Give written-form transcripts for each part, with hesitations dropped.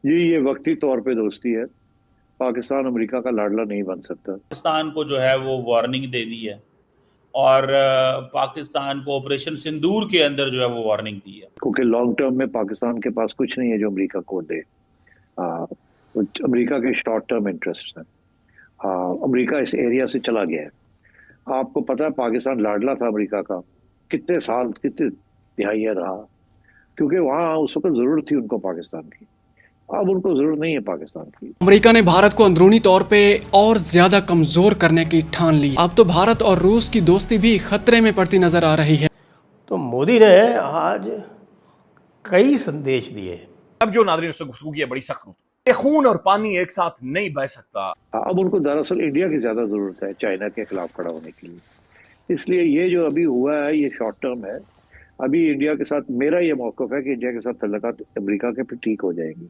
जी, ये वक्ती तौर पे दोस्ती है। पाकिस्तान अमेरिका का लाडला नहीं बन सकता। पाकिस्तान को जो है वो वार्निंग दे दी है और पाकिस्तान को ऑपरेशन सिंदूर के अंदर जो है वो वार्निंग दी है। क्योंकि लॉन्ग टर्म में पाकिस्तान के पास कुछ नहीं है जो अमेरिका को दे। अमेरिका के शॉर्ट टर्म इंटरेस्ट हैं। अमेरिका इस एरिया से चला गया है। आपको पता है पाकिस्तान लाडला था अमेरिका का, कितने साल कितने दिहाइयां रहा, क्योंकि वहां उस वक्त जरूरत थी उनको पाकिस्तान की। अब उनको जरूरत नहीं है पाकिस्तान की। अमेरिका ने भारत को अंदरूनी तौर पे और ज्यादा कमजोर करने की ठान ली। अब तो भारत और रूस की दोस्ती भी खतरे में पड़ती नजर आ रही है। तो मोदी ने आज कई संदेश दिए। अब जो नाज़रीन उससे गुफ्तगू की है बड़ी सख्त गुफ्तगू। ये खून और पानी एक साथ नहीं बह सकता। अब उनको दरअसल इंडिया की ज्यादा जरूरत है चाइना के खिलाफ खड़ा होने के लिए। इसलिए ये जो अभी हुआ है ये शॉर्ट टर्म है। अभी इंडिया के साथ मेरा ये मौकफ है कि इंडिया के साथ तल्लुकात अमेरिका के फिर ठीक हो जाएंगे।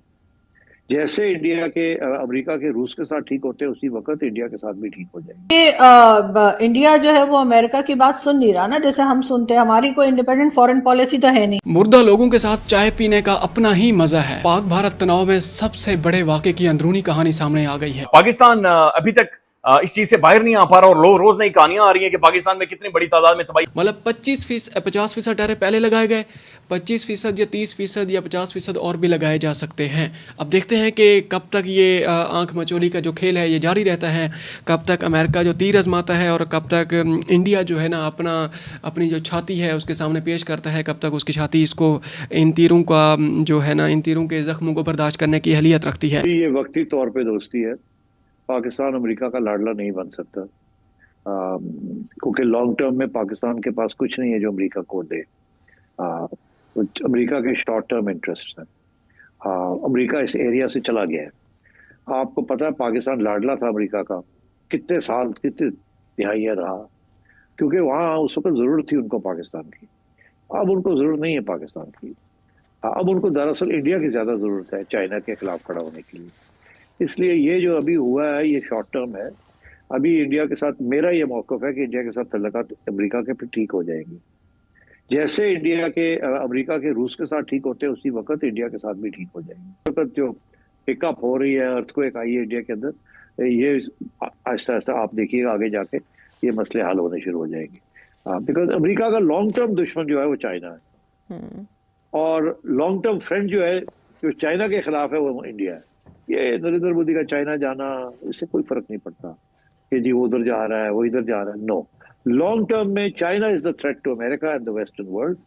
जैसे इंडिया के अमेरिका के रूस के साथ ठीक होते हैं उसी वक्त इंडिया के साथ भी ठीक हो जाएंगे। ये इंडिया जो है वो अमेरिका की बात सुन नहीं रहा ना, जैसे हम सुनते हैं। हमारी कोई इंडिपेंडेंट फॉरेन पॉलिसी तो है नहीं। मुर्दा लोगों के साथ चाय पीने का अपना ही मजा है। पाक भारत तनाव में सबसे बड़े वाक़े की अंदरूनी कहानी सामने आ गई है। पाकिस्तान अभी तक इस चीज से बाहर नहीं आ पा रहा और रोज नई कहानियां आ रही हैं कि पाकिस्तान में कितनी बड़ी तादाद में तबाही। मतलब 50% टैरिफ पहले लगाए गए, 25% या 30% या 50% और भी लगाए जा सकते हैं। अब देखते हैं कि कब तक ये आंख मचोली का जो खेल है ये जारी रहता है, कब तक अमेरिका जो तीर आजमाता है और कब तक इंडिया जो है ना अपनी जो छाती है उसके सामने पेश करता है, कब तक उसकी छाती इसको इन तीरों का जो है ना इन तीरों के जख्मों को बर्दाश्त करने की अहलियत रखती है। ये वक्ती तौर पे दोस्ती है। पाकिस्तान अमेरिका का लाडला नहीं बन सकता, क्योंकि लॉन्ग टर्म में पाकिस्तान के पास कुछ नहीं है जो अमेरिका को दे। अमेरिका के शॉर्ट टर्म इंटरेस्ट हैं। अमेरिका इस एरिया से चला गया है। आपको पता है पाकिस्तान लाडला था अमेरिका का, कितने साल कितने दिहाइयां रहा, क्योंकि वहां उस वक्त जरूरत थी उनको पाकिस्तान की। अब उनको जरूरत नहीं है पाकिस्तान की। अब उनको दरअसल इंडिया की ज्यादा जरूरत है चाइना के खिलाफ खड़ा होने के लिए। इसलिए ये जो अभी हुआ है ये शॉर्ट टर्म है। अभी इंडिया के साथ मेरा ये मौकफ है कि इंडिया के साथ तल्लुकात अमेरिका के फिर ठीक हो जाएंगे। जैसे इंडिया के अमेरिका के रूस के साथ ठीक होते हैं उसी वक्त इंडिया के साथ भी ठीक हो जाएंगे। वक्त जो पिकअप हो रही है, अर्थक्वेक आई है इंडिया के अंदर, ये आहिस्ता आहिस्ता आप देखिएगा आगे जाके ये मसले हल होने शुरू हो जाएंगे। बिकॉज अमेरिका का लॉन्ग टर्म दुश्मन जो है वो चाइना है, और लॉन्ग टर्म फ्रेंड जो है जो चाइना के खिलाफ है वो इंडिया है। ये नरेंद्र मोदी का चाइना जाना इससे कोई फर्क नहीं पड़ता कि जी वो उधर जा रहा है वो इधर जा रहा है। नो, लॉन्ग टर्म में China is the threat to America and the western world.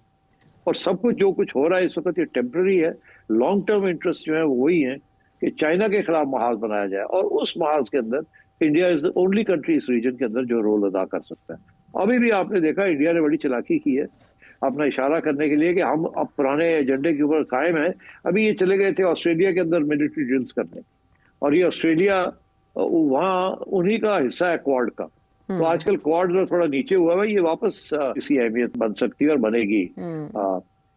और सब कुछ जो कुछ हो रहा है इस वक्त ये टेम्पररी है। लॉन्ग टर्म इंटरेस्ट जो है वो वही है कि चाइना के खिलाफ महाज बनाया जाए, और उस महाज के अंदर India is the only country इस रीजन के अंदर जो रोल अदा कर सकता है। अभी भी आपने देखा इंडिया ने बड़ी चालाकी की है अपना इशारा करने के लिए कि हम अब पुराने एजेंडे के ऊपर कायम है। अभी ये चले गए थे ऑस्ट्रेलिया के अंदर मिलिट्री ड्रिल्स करने, और ये ऑस्ट्रेलिया वहाँ उन्हीं का हिस्सा है क्वाड का। तो आजकल क्वाड जो थोड़ा नीचे हुआ है ये वापस किसी अहमियत बन सकती है और बनेगी।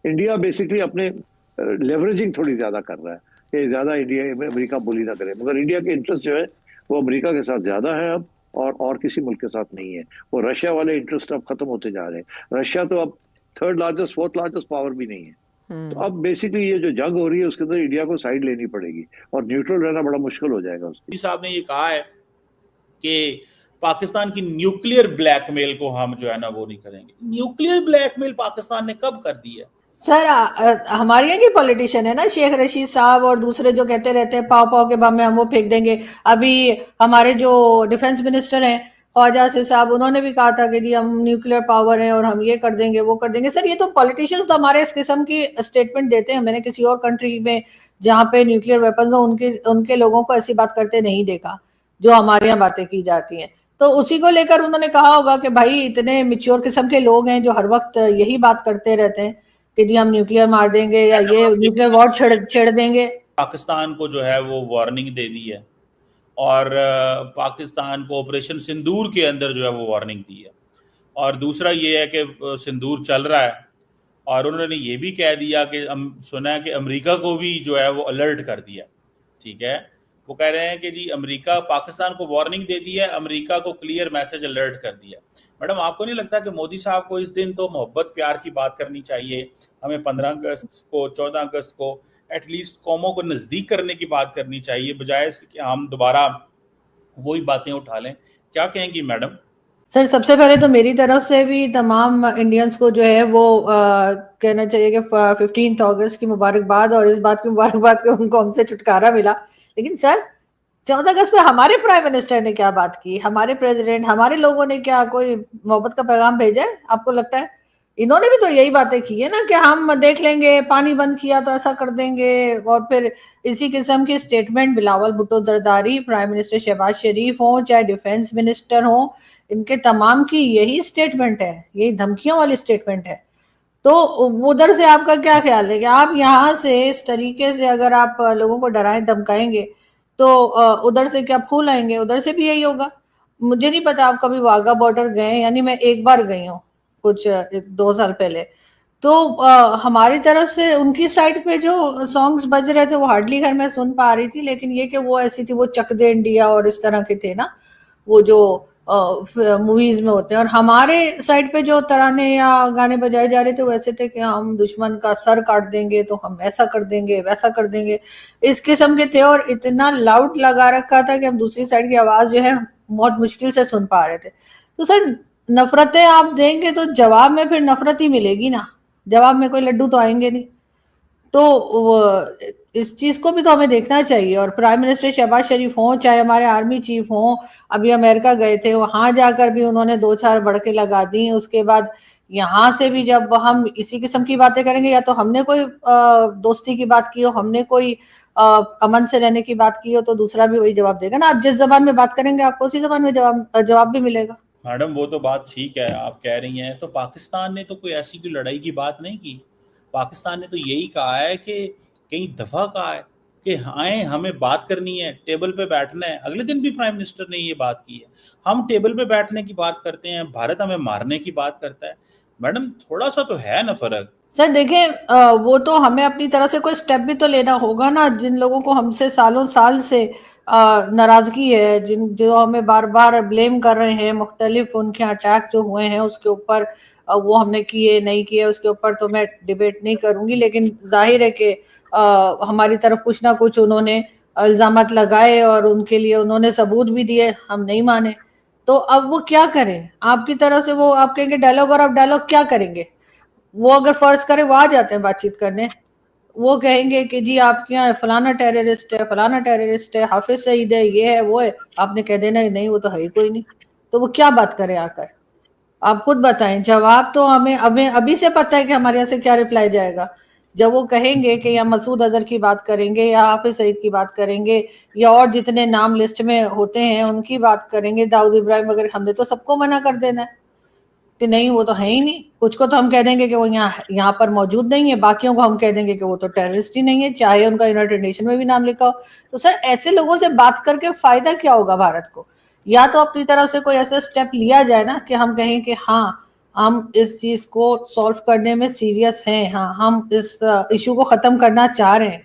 इंडिया बेसिकली अपने लेवरेजिंग थोड़ी ज्यादा कर रहा है कि ज्यादा इंडिया अमेरिका बुली ना करे, मगर इंडिया के इंटरेस्ट जो है वो अमेरिका के साथ ज्यादा है अब, और किसी मुल्क के साथ नहीं है। वो रशिया वाले इंटरेस्ट अब खत्म होते जा रहे हैं। रशिया तो अब third largest fourth largest power भी नहीं है। तो अब बेसिकली ये जो जंग हो रही है उसके अंदर इंडिया को साइड लेनी पड़ेगी और न्यूट्रल रहना बड़ा मुश्किल हो जाएगा उसके। मोदी साहब ने ये कहा है कि पाकिस्तान की न्यूक्लियर ब्लैकमेल को हम जो है ना वो नहीं करेंगे। न्यूक्लियर ब्लैकमेल पाकिस्तान ने कब कर दी है? सर हमारे यहाँ की पॉलिटिशियन है ना शेख रशीद साहब और दूसरे जो कहते रहते हैं पाव पाव के बम में हम वो फेंक देंगे। अभी हमारे जो डिफेंस मिनिस्टर हैं ख्वाजा आसिफ साहब, उन्होंने भी कहा था कि जी हम न्यूक्लियर पावर हैं और हम ये कर देंगे वो कर देंगे। सर ये तो पॉलिटिशियंस तो हमारे इस किस्म की स्टेटमेंट देते हैं। मैंने किसी और कंट्री में जहाँ पे न्यूक्लियर वेपन्स हो उनके लोगों को ऐसी बात करते नहीं देखा जो हमारे यहाँ बातें की जाती हैं। तो उसी को लेकर उन्होंने कहा होगा कि भाई इतने मिच्योर किस्म के लोग हैं जो हर वक्त यही बात करते रहते हैं कि जी हम न्यूक्लियर मार देंगे या ये न्यूक्लियर वॉर छेड़ देंगे। पाकिस्तान को जो है वो वार्निंग दे दी है और पाकिस्तान को ऑपरेशन सिंदूर के अंदर जो है वो वार्निंग दी है। और दूसरा ये है कि सिंदूर चल रहा है और उन्होंने ये भी कह दिया कि सुना है कि अमेरिका को भी जो है वो अलर्ट कर दिया। ठीक है, वो कह रहे हैं कि जी अमेरिका पाकिस्तान को वार्निंग दे दी है, अमेरिका को क्लियर मैसेज अलर्ट कर दिया। मैडम आपको नहीं लगता कि मोदी साहब को इस दिन तो मोहब्बत प्यार की बात करनी चाहिए? हमें 15 अगस्त को 14 अगस्त को ایٹ لیسٹ قوموں کو نزدیک کرنے کی بات کرنی چاہیے, بجائے اس کہ ہم دوبارہ وہی باتیں اٹھا لیں. کیا کہیں گی میڈم؟ سر سب سے پہلے تو میری طرف سے بھی تمام انڈینس کو جو ہے وہ کہنا چاہیے کہ 15 اگست کی مبارکباد, اور اس بات کی مبارکباد کہ ان کو ہم سے چھٹکارا ملا. لیکن سر 14 اگست پہ ہمارے پرائم منسٹر نے کیا بات کی, ہمارے پریزیڈنٹ, ہمارے لوگوں نے کیا کوئی محبت کا پیغام بھیجا ہے آپ کو لگتا ہے؟ انہوں نے بھی تو یہی باتیں کی ہے نا کہ ہم دیکھ لیں گے, پانی بند کیا تو ایسا کر دیں گے, اور پھر اسی قسم کی statement Bilawal Bhutto Zardari, prime minister Shehbaz Sharif ہوں, چاہے ڈیفنس منسٹر ہوں, ان کے تمام کی یہی سٹیٹمنٹ ہے, یہی دھمکیوں والی سٹیٹمنٹ ہے. تو ادھر سے آپ کا کیا خیال ہے کہ آپ یہاں سے اس طریقے سے اگر آپ لوگوں کو ڈرائیں دھمکائیں گے تو ادھر سے کیا پھول آئیں گے؟ ادھر سے بھی یہی ہوگا. مجھے نہیں پتا آپ کبھی واگا بارڈر گئے, یعنی میں ایک بار گئی ہوں کچھ 2 سال پہلے, تو ہماری طرف سے ان کی سائڈ پہ جو سانگز بج رہے تھے وہ ہارڈلی گھر میں سن پا رہی تھی, لیکن یہ کہ وہ ایسی تھی, وہ چک دے انڈیا اور اس طرح کے تھے نا, وہ جو موویز میں ہوتے ہیں. اور ہمارے سائڈ پہ جو ترانے یا گانے بجائے جا رہے تھے وہ ایسے تھے کہ ہم دشمن کا سر کاٹ دیں گے, تو ہم ایسا کر دیں گے, ویسا کر دیں گے, اس قسم کے تھے. اور اتنا لاؤڈ لگا رکھا تھا کہ ہم دوسری سائڈ کی آواز جو ہے بہت مشکل سے سن پا رہے تھے. تو سر نفرتیں آپ دیں گے تو جواب میں پھر نفرت ہی ملے گی نا, جواب میں کوئی لڈو تو آئیں گے نہیں. تو اس چیز کو بھی تو ہمیں دیکھنا چاہیے. اور پرائم منسٹر شہباز شریف ہوں, چاہے ہمارے آرمی چیف ہوں, ابھی امریکہ گئے تھے, وہاں جا کر بھی انہوں نے 2-4 بڑکے لگا دی. اس کے بعد یہاں سے بھی جب ہم اسی قسم کی باتیں کریں گے, یا تو ہم نے کوئی دوستی کی بات کی ہو, ہم نے کوئی امن سے رہنے کی بات کی ہو, تو دوسرا بھی وہی جواب دے گا نا. آپ جس زبان میں بات کریں گے آپ کو اسی زبان میں جواب بھی ملے گا. میڈم وہ تو بات ٹھیک ہے آپ کہہ رہی ہیں, تو پاکستان نے تو کوئی ایسی کوئی لڑائی کی بات نہیں کی. پاکستان نے تو یہی کہا ہے کہ کئی دفعہ کہا ہے کہ آئیں ہمیں بات کرنی ہے, ٹیبل پہ بیٹھنا ہے. اگلے دن بھی پرائم منسٹر نے یہ بات کی ہے. ہم ٹیبل پہ بیٹھنے کی بات کرتے ہیں, بھارت ہمیں مارنے کی بات کرتا ہے. میڈم تھوڑا سا تو ہے نا فرق. سر دیکھیں, وہ تو ہمیں اپنی طرف سے کوئی سٹیپ بھی تو لینا ہوگا نا. جن لوگوں کو ہم سے سالوں سال سے ناراضگی ہے, جو ہمیں بار بار بلیم کر رہے ہیں, مختلف ان کے اٹیک جو ہوئے ہیں اس کے اوپر, وہ ہم نے کیے نہیں کیے اس کے اوپر تو میں ڈیبیٹ نہیں کروں گی, لیکن ظاہر ہے کہ ہماری طرف کچھ نہ کچھ انہوں نے الزامات لگائے اور ان کے لیے انہوں نے ثبوت بھی دیے, ہم نہیں مانے. تو اب وہ کیا کریں آپ کی طرف سے؟ وہ آپ کہیں گے ڈائلاگ, اور آپ ڈائلاگ کیا کریں گے؟ وہ اگر فرض کرے وہ آ جاتے ہیں بات چیت کرنے, وہ کہیں گے کہ جی آپ کے یہاں فلانا ٹیررسٹ ہے, فلانا ٹیررسٹ ہے, حافظ سعید ہے, یہ ہے وہ ہے. آپ نے کہہ دینا نہیں وہ تو ہے ہی کوئی نہیں. تو وہ کیا بات کریں آ کر؟ آپ خود بتائیں. جواب تو ہمیں ابھی سے پتہ ہے کہ ہمارے یہاں سے کیا رپلائی جائے گا. جب وہ کہیں گے کہ یا مسعود اظہر کی بات کریں گے, یا حافظ سعید کی بات کریں گے, یا اور جتنے نام لسٹ میں ہوتے ہیں ان کی بات کریں گے, داؤد ابراہیم وغیرہ, ہم نے تو سب کو منع کر دینا ہے کہ نہیں وہ تو ہے ہی نہیں. کچھ کو تو ہم کہہ دیں گے کہ وہ یہاں پر موجود نہیں ہے, باقیوں کو ہم کہہ دیں گے کہ وہ تو ٹیررسٹ ہی نہیں ہے, چاہے ان کا یونائیٹڈ نیشن میں بھی نام لکھا ہو. تو سر ایسے لوگوں سے بات کر کے فائدہ کیا ہوگا بھارت کو؟ یا تو اپنی طرف سے کوئی ایسا سٹیپ لیا جائے نا کہ ہم کہیں کہ ہاں ہم اس چیز کو سولو کرنے میں سیریس ہیں, ہاں ہم اس ایشو کو ختم کرنا چاہ رہے ہیں.